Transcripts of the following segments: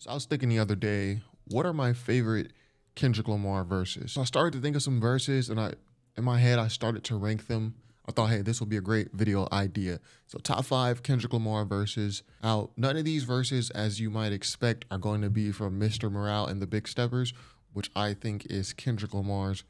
So I was thinking the other day, what are my favorite Kendrick Lamar verses? So I started to think of some verses, and in my head, I started to rank them. I thought, hey, this will be a great video idea. So top 5 Kendrick Lamar verses out. None of these verses, as you might expect, are going to be from Mr. Morale and the Big Steppers, which I think is Kendrick Lamar's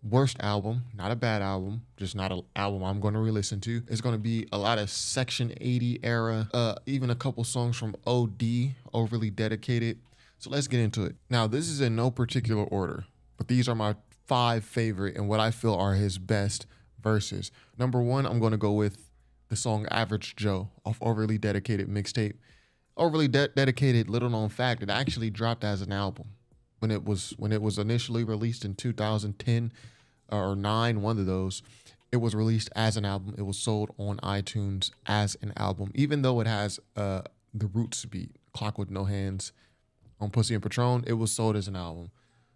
worst album. Not a bad album, just not an album I'm going to re-listen to. It's going to be a lot of Section 80 era, even a couple songs from OD, Overly Dedicated. So let's get into it. Now, this is in no particular order, but these are my 5 favorite and what I feel are his best verses. Number 1, I'm going to go with the song Average Joe off Overly Dedicated mixtape. Overly Dedicated, little known fact, it actually dropped as an album when it was initially released in 2010 or 9, one of those. It was released as an album. It was sold on iTunes as an album, even though it has the Roots beat, Clock with No Hands on Pussy and Patron. It was sold as an album.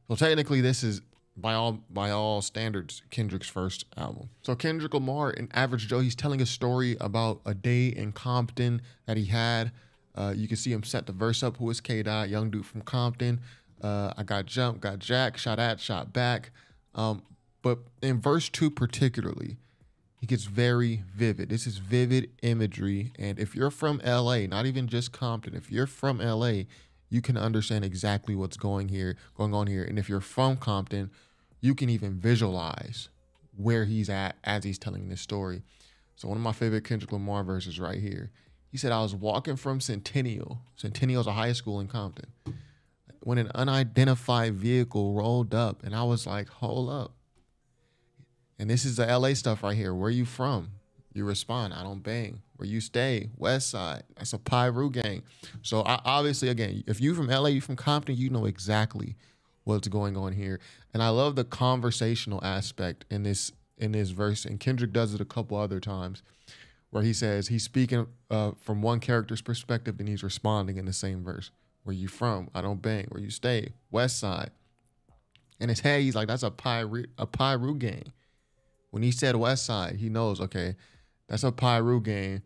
So technically, this is by all standards Kendrick's first album. So Kendrick Lamar in Average Joe, he's telling a story about a day in Compton that he had. You can see him set the verse up. Who is K-Dot? Young dude from Compton. I got jumped, got jacked, shot at, shot back. But in verse 2 particularly, he gets very vivid. This is vivid imagery. And if you're from LA, not even just Compton, if you're from LA, you can understand exactly what's going on here. And if you're from Compton, you can even visualize where he's at as he's telling this story. So one of my favorite Kendrick Lamar verses right here. He said, I was walking from Centennial. Centennial's a high school in Compton, when an unidentified vehicle rolled up, and I was like, hold up. And this is the LA stuff right here. Where you from? You respond, I don't bang. Where you stay? West Side. That's a Pyru gang. So obviously, again, if you from LA, you from Compton, you know exactly what's going on here. And I love the conversational aspect in this verse. And Kendrick does it a couple other times where he says he's speaking from one character's perspective and he's responding in the same verse. Where you from? I don't bang. Where you stay? West Side. In his head, he's like, that's a Pyru gang. When he said West Side, he knows, okay, that's a Pyru gang.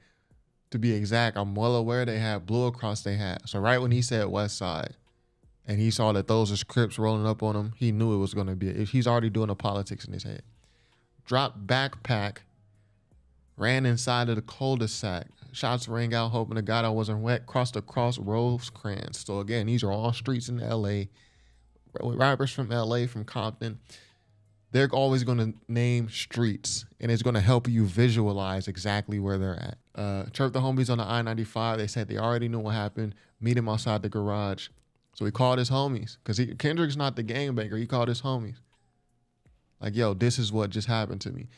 To be exact, I'm well aware they had blue across their hat. So right when he said West Side, and he saw that those are Crips rolling up on him, he knew it was going to be, he's already doing the politics in his head. Dropped backpack, ran inside of the cul-de-sac. Shots rang out, hoping to God I wasn't wet. Crossed across Rosecrans. So again, these are all streets in LA. Rappers from LA, from Compton. They're always going to name streets, and it's going to help you visualize exactly where they're at. Chirp the homies on the I-95. They said they already knew what happened. Meet him outside the garage. So he called his homies, because Kendrick's not the gangbanger. He called his homies. Like, yo, this is what just happened to me.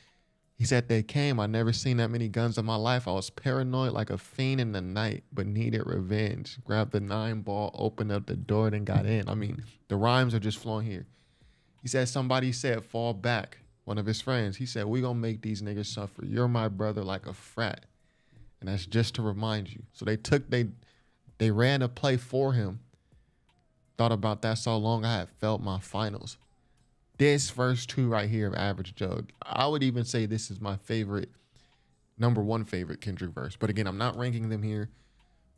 He said they came. I never seen that many guns in my life. I was paranoid like a fiend in the night, but needed revenge. Grabbed the 9-ball, opened up the door, then got in. I mean, the rhymes are just flowing here. He said somebody said, fall back. One of his friends. He said, we gonna make these niggas suffer. You're my brother like a frat. And that's just to remind you. So they ran a play for him. Thought about that so long, I had felt my finals. This verse 2 right here of Average Joe, I would even say this is my favorite, number 1 favorite Kendrick verse. But again, I'm not ranking them here,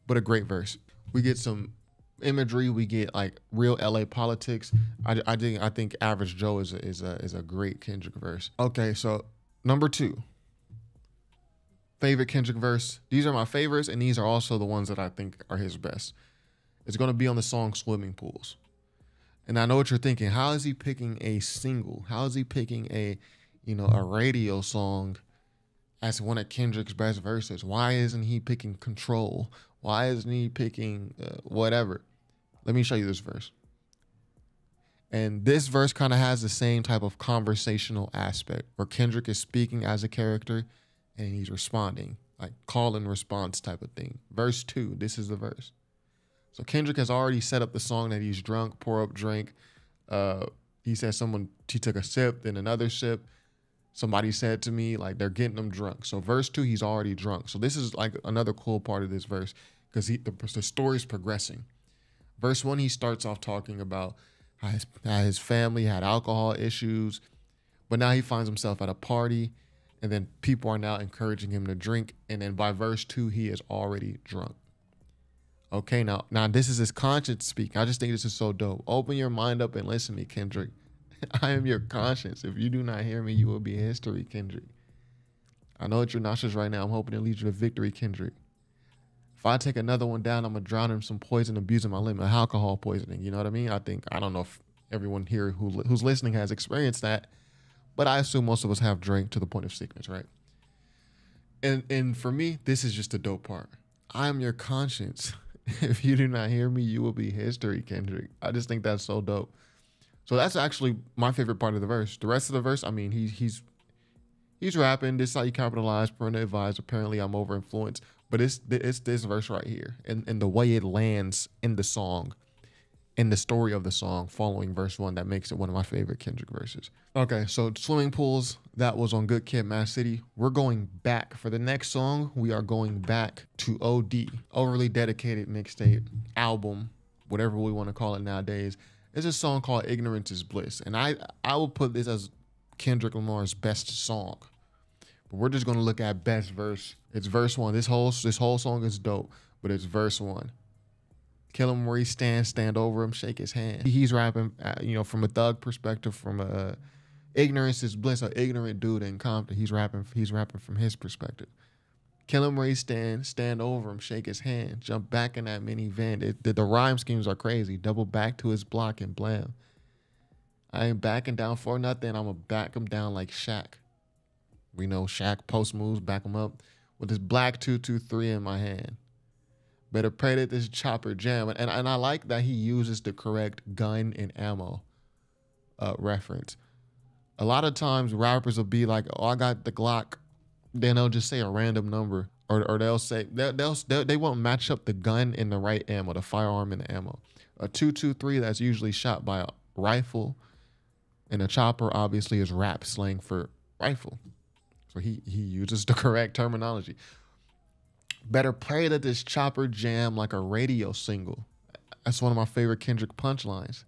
but a great verse. We get some imagery, we get like real LA politics. I think Average Joe is a great Kendrick verse. Okay, so number 2, favorite Kendrick verse. These are my favorites, and these are also the ones that I think are his best. It's gonna be on the song Swimming Pools. And I know what you're thinking. How is he picking a single? How is he picking a radio song as one of Kendrick's best verses? Why isn't he picking Control? Why isn't he picking whatever? Let me show you this verse. And this verse kind of has the same type of conversational aspect where Kendrick is speaking as a character and he's responding, like call and response type of thing. Verse 2, this is the verse. So Kendrick has already set up the song that he's drunk, pour up drink. He said he took a sip, then another sip. Somebody said to me, like, they're getting him drunk. So verse 2, he's already drunk. So this is like another cool part of this verse because the story's progressing. Verse 1, he starts off talking about how his family had alcohol issues, but now he finds himself at a party, and then people are now encouraging him to drink. And then by verse 2, he is already drunk. Okay, now this is his conscience speak. I just think this is so dope. Open your mind up and listen to me, Kendrick. I am your conscience. If you do not hear me, you will be history, Kendrick. I know that you're nauseous right now. I'm hoping it leads you to victory, Kendrick. If I take another one down, I'm gonna drown in some poison, abusing my limit, alcohol poisoning. You know what I mean? I don't know if everyone here who's listening has experienced that, but I assume most of us have drank to the point of sickness, right? And for me, this is just the dope part. I am your conscience. If you do not hear me, you will be history, Kendrick. I just think that's so dope. So that's actually my favorite part of the verse. The rest of the verse, I mean, he's rapping. This is how you capitalize. Parental advice. Apparently, I'm over influenced. But it's this verse right here, and the way it lands in the song, in the story of the song, following verse 1, that makes it one of my favorite Kendrick verses. Okay, so swimming pools. That was on Good Kid, Mad City. We're going back for the next song. We are going back to OD, Overly Dedicated Mixtape album, whatever we want to call it nowadays. It's a song called Ignorance is Bliss. And I will put this as Kendrick Lamar's best song. But we're just going to look at best verse. It's verse 1. This whole song is dope, but it's verse 1. Kill him where he stands, stand over him, shake his hand. He's rapping, from a thug perspective, from a ignorance is bliss, an ignorant dude in Compton. He's rapping from his perspective. Kill him where he stands, stand over him, shake his hand, jump back in that minivan. The rhyme schemes are crazy. Double back to his block and blam. I ain't backing down for nothing. I'ma back him down like Shaq. We know Shaq post moves, back him up with his black 223 in my hand. Better pray that this chopper jam. And I like that he uses the correct gun and ammo reference. A lot of times rappers will be like, oh, I got the Glock. Then they'll just say a random number. Or they'll say, they won't match up the gun and the right ammo, the firearm and the ammo. A 223 that's usually shot by a rifle. And a chopper obviously is rap slang for rifle. So he uses the correct terminology. Better pray that this chopper jam like a radio single. That's one of my favorite Kendrick punchlines.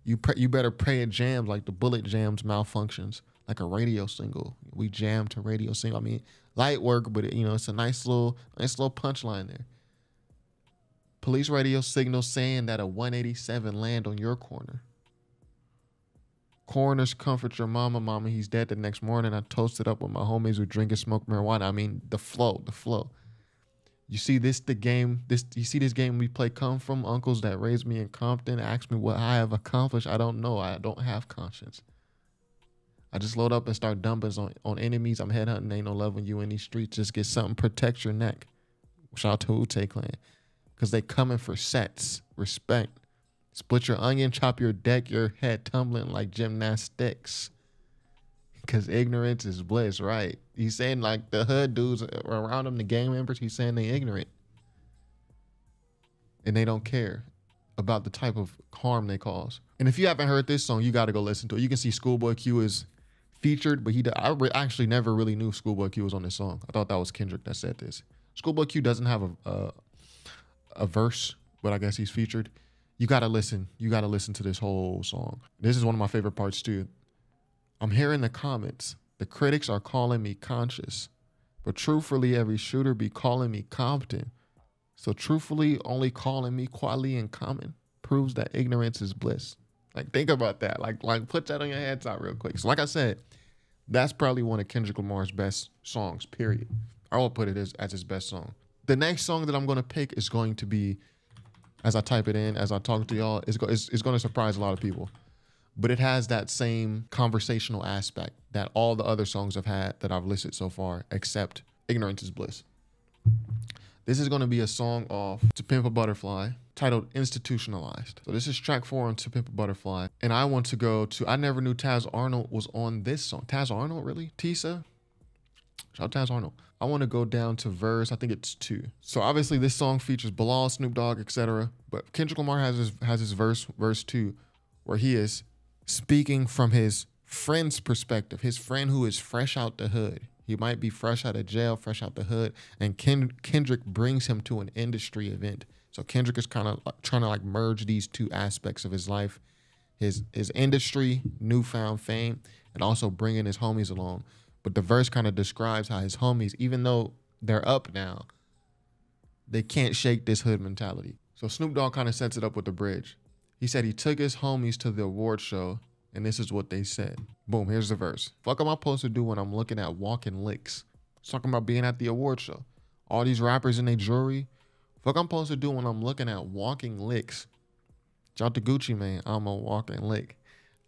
You better pray it jams like the bullet jams malfunctions, like a radio single. We jam to radio single. I mean, light work, but it's a nice little punchline there. Police radio signal saying that a 187 land on your corner. Coroners comfort your mama, he's dead the next morning. I toasted up with my homies who drink and smoke marijuana. I mean, the flow. You see this game we play come from uncles that raised me in Compton, ask me what I have accomplished. I don't know. I don't have conscience. I just load up and start dumping on enemies. I'm headhunting, ain't no love when you in these streets. Just get something, protect your neck. Shout out to Wu-Tang Clan. Because they coming for sets. Respect. Split your onion, chop your deck, your head tumbling like gymnastics. Because ignorance is bliss, right? He's saying like the hood dudes around him, the gang members, he's saying they ignorant. And they don't care about the type of harm they cause. And if you haven't heard this song, you got to go listen to it. You can see Schoolboy Q is featured, but I actually never really knew Schoolboy Q was on this song. I thought that was Kendrick that said this. Schoolboy Q doesn't have a verse, but I guess he's featured. You got to listen. You got to listen to this whole song. This is one of my favorite parts too. I'm hearing the comments. The critics are calling me conscious, but truthfully, every shooter be calling me Compton. So truthfully, only calling me quality and common proves that ignorance is bliss. Like, think about that. Like put that on your heads out real quick. So like I said, that's probably one of Kendrick Lamar's best songs, period. I will put it as his best song. The next song that I'm going to pick is going to be, as I type it in, as I talk to y'all, it's going to surprise a lot of people. But it has that same conversational aspect that all the other songs I've had that I've listed so far, except Ignorance is Bliss. This is going to be a song off To Pimp a Butterfly titled Institutionalized. So this is track 4 on To Pimp a Butterfly. And I want to go to, I never knew Taz Arnold was on this song. Taz Arnold, really? Tisa? Shout out Taz Arnold. I want to go down to verse, I think it's 2. So obviously this song features Bilal, Snoop Dogg, etc. But Kendrick Lamar has his verse 2, where he is speaking from his friend's perspective, his friend who is fresh out the hood. He might be fresh out of jail, fresh out the hood, and Kendrick brings him to an industry event. So Kendrick is kind of trying to merge these two aspects of his life, his industry, newfound fame, and also bringing his homies along. But the verse kind of describes how his homies, even though they're up now, they can't shake this hood mentality. So Snoop Dogg kind of sets it up with the bridge. He said he took his homies to the award show, and this is what they said. Boom, here's the verse. Fuck am I supposed to do when I'm looking at walking licks? It's talking about being at the award show. All these rappers in their jewelry. Fuck I'm supposed to do when I'm looking at walking licks? Shout out to Gucci Mane. I'm a walking lick.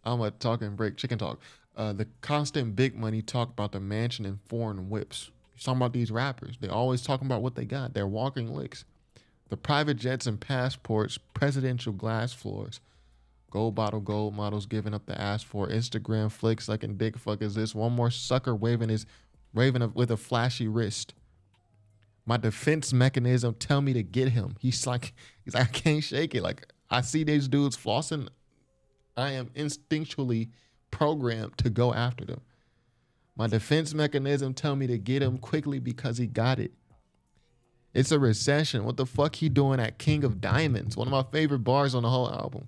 I'm a talking break chicken talk. The constant big money talk about the mansion and foreign whips. He's talking about these rappers. They always talking about what they got. They're walking licks. The private jets and passports, presidential glass floors, gold bottle gold models giving up the ass for Instagram flicks, sucking dick. Fuck is this? One more sucker waving with a flashy wrist. My defense mechanism tell me to get him. He's like I can't shake it. Like I see these dudes flossing. I am instinctually programmed to go after them. My defense mechanism tell me to get him quickly because he got it. It's a recession. What the fuck he doing at King of Diamonds? One of my favorite bars on the whole album.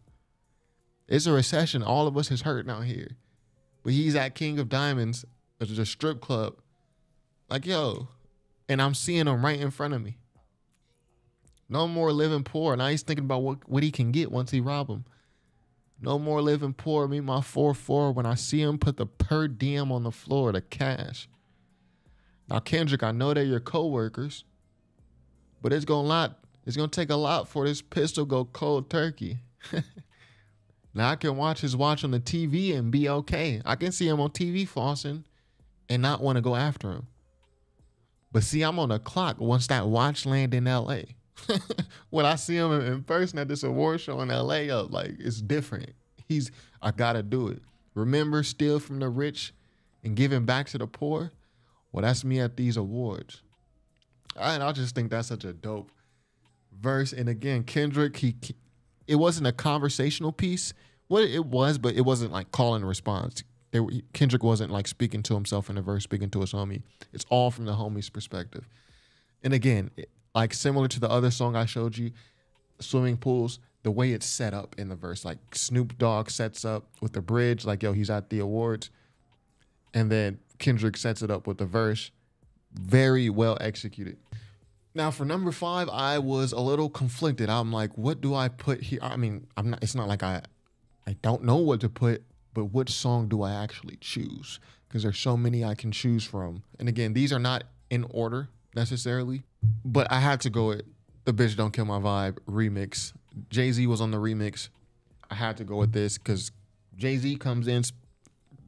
It's a recession. All of us is hurting out here. But he's at King of Diamonds, which is a strip club. Like, yo. And I'm seeing him right in front of me. No more living poor. Now he's thinking about what he can get once he rob him. No more living poor. Me, my 4-4. When I see him put the per diem on the floor, the cash. Now, Kendrick, I know they're your co-workers. But it's gonna take a lot for this pistol go cold turkey. Now I can watch his watch on the TV and be okay. I can see him on TV flossing and not want to go after him. But see, I'm on the clock once that watch land in LA. When I see him in person at this award show in LA, like it's different. I gotta do it. Remember, steal from the rich and giving back to the poor? Well, that's me at these awards. And I just think that's such a dope verse. And again, Kendrick, it wasn't a conversational piece. Well, it was, but it wasn't like call and response. Kendrick wasn't like speaking to himself in the verse, speaking to his homie. It's all from the homie's perspective. And again, like similar to the other song I showed you, Swimming Pools, the way it's set up in the verse, like Snoop Dogg sets up with the bridge, like, yo, he's at the awards. And then Kendrick sets it up with the verse. Very well executed. Now for number 5, I was a little conflicted. I'm like, what do I put here? I mean, it's not like I don't know what to put, but which song do I actually choose? Because there's so many I can choose from. And again, these are not in order necessarily, but I had to go with the Bitch Don't Kill My Vibe remix. Jay-Z was on the remix. I had to go with this because Jay-Z comes in,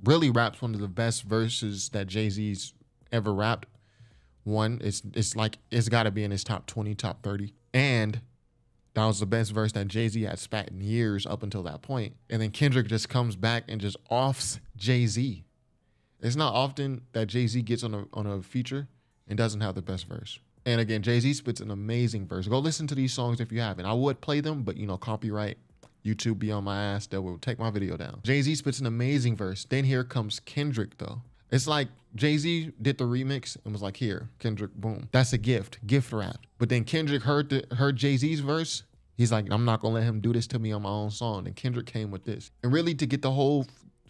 really raps one of the best verses that Jay-Z's ever rapped. One, it's like it's got to be in his top 20, top 30. And that was the best verse that Jay-Z had spat in years up until that point. And then Kendrick just comes back and just offs Jay-Z. It's not often that Jay-Z gets on a feature and doesn't have the best verse. And again, Jay-Z spits an amazing verse. Go listen to these songs if you haven't. I would play them, but copyright, YouTube be on my ass. That will take my video down. Jay-Z spits an amazing verse. Then here comes Kendrick though. It's like Jay-Z did the remix and was like, here, Kendrick, boom. That's a gift wrap. But then Kendrick heard Jay-Z's verse. He's like, I'm not gonna let him do this to me on my own song. And Kendrick came with this. And really to get the whole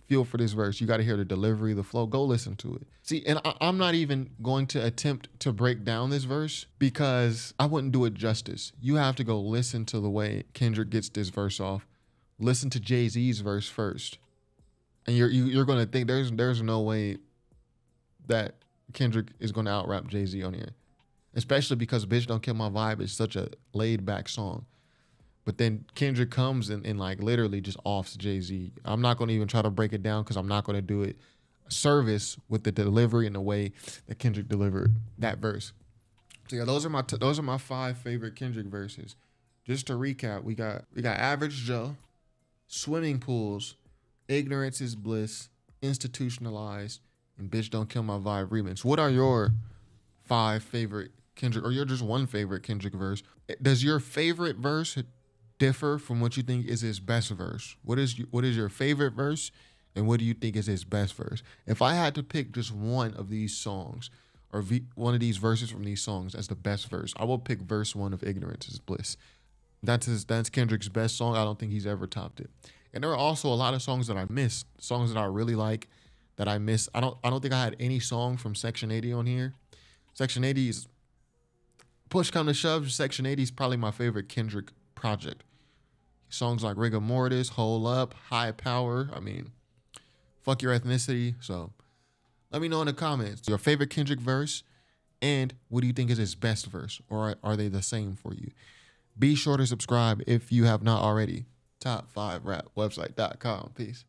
feel for this verse, you gotta hear the delivery, the flow, go listen to it. See, and I'm not even going to attempt to break down this verse because I wouldn't do it justice. You have to go listen to the way Kendrick gets this verse off. Listen to Jay-Z's verse first. And you're gonna think there's no way that Kendrick is going to out-rap Jay-Z on here. Especially because Bitch Don't Kill My Vibe is such a laid-back song. But then Kendrick comes and like literally just offs Jay-Z. I'm not going to even try to break it down because I'm not going to do it service with the delivery and the way that Kendrick delivered that verse. So yeah, those are my 5 favorite Kendrick verses. Just to recap, we got Average Joe, Swimming Pools, Ignorance is Bliss, Institutionalized, and Bitch Don't Kill My Vibe remix. What are your 5 favorite Kendrick, or your just one favorite Kendrick verse? Does your favorite verse differ from what you think is his best verse? What is your favorite verse, and what do you think is his best verse? If I had to pick just one of these songs, or one of these verses from these songs as the best verse, I will pick verse 1 of Ignorance is Bliss. That's Kendrick's best song. I don't think he's ever topped it. And there are also a lot of songs that I missed, songs that I really like that I missed. I don't think I had any song from Section 80 on here. Section 80 is, push come to shove, Section 80 is probably my favorite Kendrick project. Songs like Rigor Mortis, Hold Up, High Power. I mean, fuck your ethnicity. So let me know in the comments your favorite Kendrick verse and what do you think is his best verse, or are they the same for you? Be sure to subscribe if you have not already. Top5rapwebsite.com. Peace.